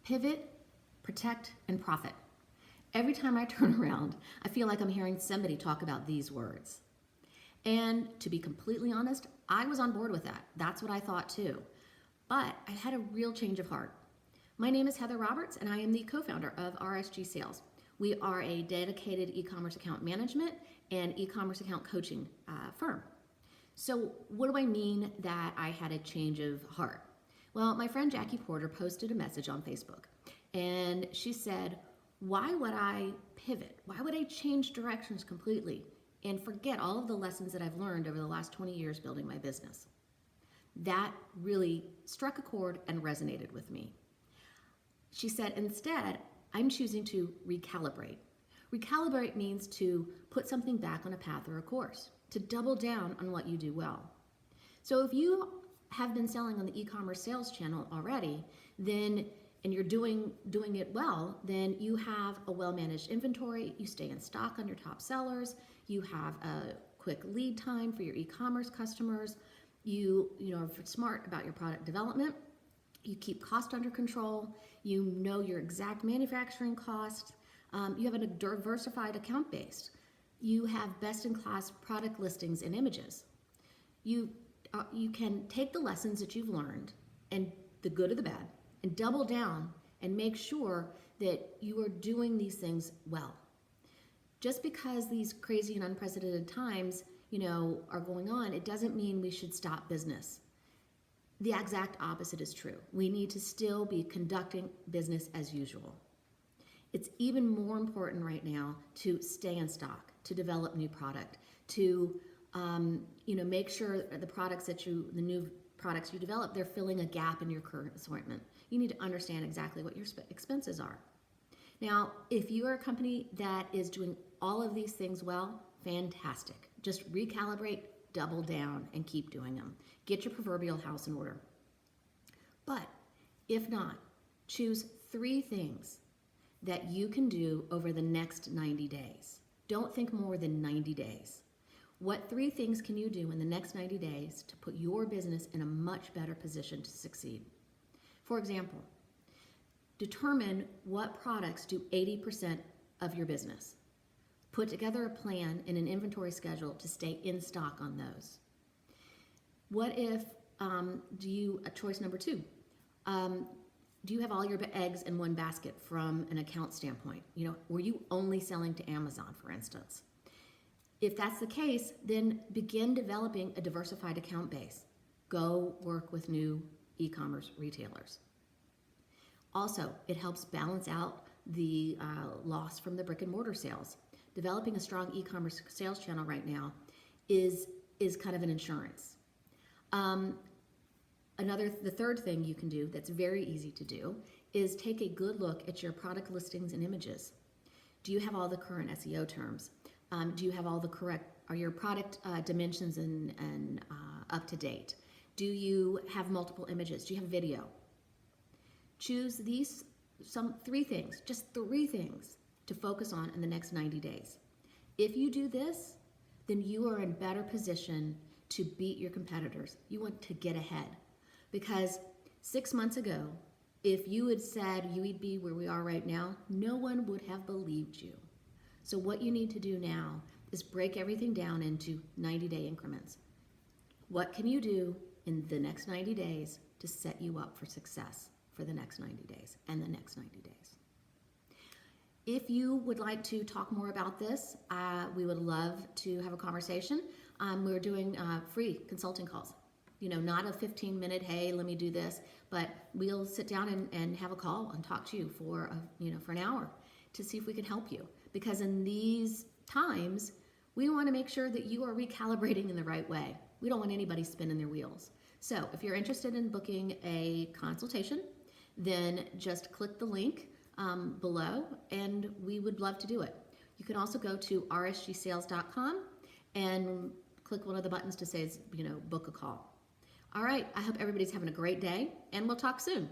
Pivot, protect, and profit. Every time I turn around, I feel like I'm hearing somebody talk about these words. And to be completely honest, I was on board with that. That's what I thought too. But I had a real change of heart. My name is Heather Roberts, and I am the co-founder of RSG Sales. We are a dedicated e-commerce account management and e-commerce account coaching firm. So what do I mean that I had a change of heart? Well, my friend Jackie Porter posted a message on Facebook, and she said, why would I pivot? Why would I change directions completely and forget all of the lessons that I've learned over the last 20 years building my business? That really struck a chord and resonated with me. She said, instead, I'm choosing to recalibrate. Recalibrate means to put something back on a path or a course, to double down on what you do well. So if you have been selling on the e-commerce sales channel already, then and you're doing it well, then you have a well-managed inventory, you stay in stock on your top sellers, you have a quick lead time for your e-commerce customers, you are smart about your product development, you keep cost under control, you know your exact manufacturing costs, you have a diversified account base, you have best-in-class product listings and images. You can take the lessons that you've learned, and the good or the bad, and double down and make sure that you are doing these things well. Just because these crazy and unprecedented times, are going on, it doesn't mean we should stop business. The exact opposite is true. We need to still be conducting business as usual. It's even more important right now to stay in stock, to develop new product, to make sure the new products you develop, they're filling a gap in your current assortment. You need to understand exactly what your expenses are. Now, if you are a company that is doing all of these things well, fantastic. Just recalibrate, double down, and keep doing them. Get your proverbial house in order. But if not, choose 3 things that you can do over the next 90 days. Don't think more than 90 days. What 3 things can you do in the next 90 days to put your business in a much better position to succeed? For example, determine what products do 80% of your business. Put together a plan and an inventory schedule to stay in stock on those. What if, choice number 2, do you have all your eggs in one basket from an account standpoint? Were you only selling to Amazon, for instance? If that's the case, then begin developing a diversified account base. Go work with new e-commerce retailers. Also, it helps balance out the loss from the brick and mortar sales. Developing a strong e-commerce sales channel right now is kind of an insurance. The third thing you can do that's very easy to do is take a good look at your product listings and images. Do you have all the current SEO terms? Do you have all the are your product dimensions and up to date? Do you have multiple images? Do you have video? Choose these 3 things, just 3 things to focus on in the next 90 days. If you do this, then you are in better position to beat your competitors. You want to get ahead. Because 6 months ago, if you had said you would be where we are right now, no one would have believed you. So what you need to do now is break everything down into 90-day increments. What can you do in the next 90 days to set you up for success for the next 90 days and the next 90 days? If you would like to talk more about this, we would love to have a conversation. We're doing free consulting calls. Not a 15-minute, hey, let me do this, but we'll sit down and have a call and talk to you for an hour to see if we can help you. Because in these times, we want to make sure that you are recalibrating in the right way. We don't want anybody spinning their wheels. So if you're interested in booking a consultation, then just click the link below, and we would love to do it. You can also go to rsgsales.com and click one of the buttons to say, book a call. All right, I hope everybody's having a great day, and we'll talk soon.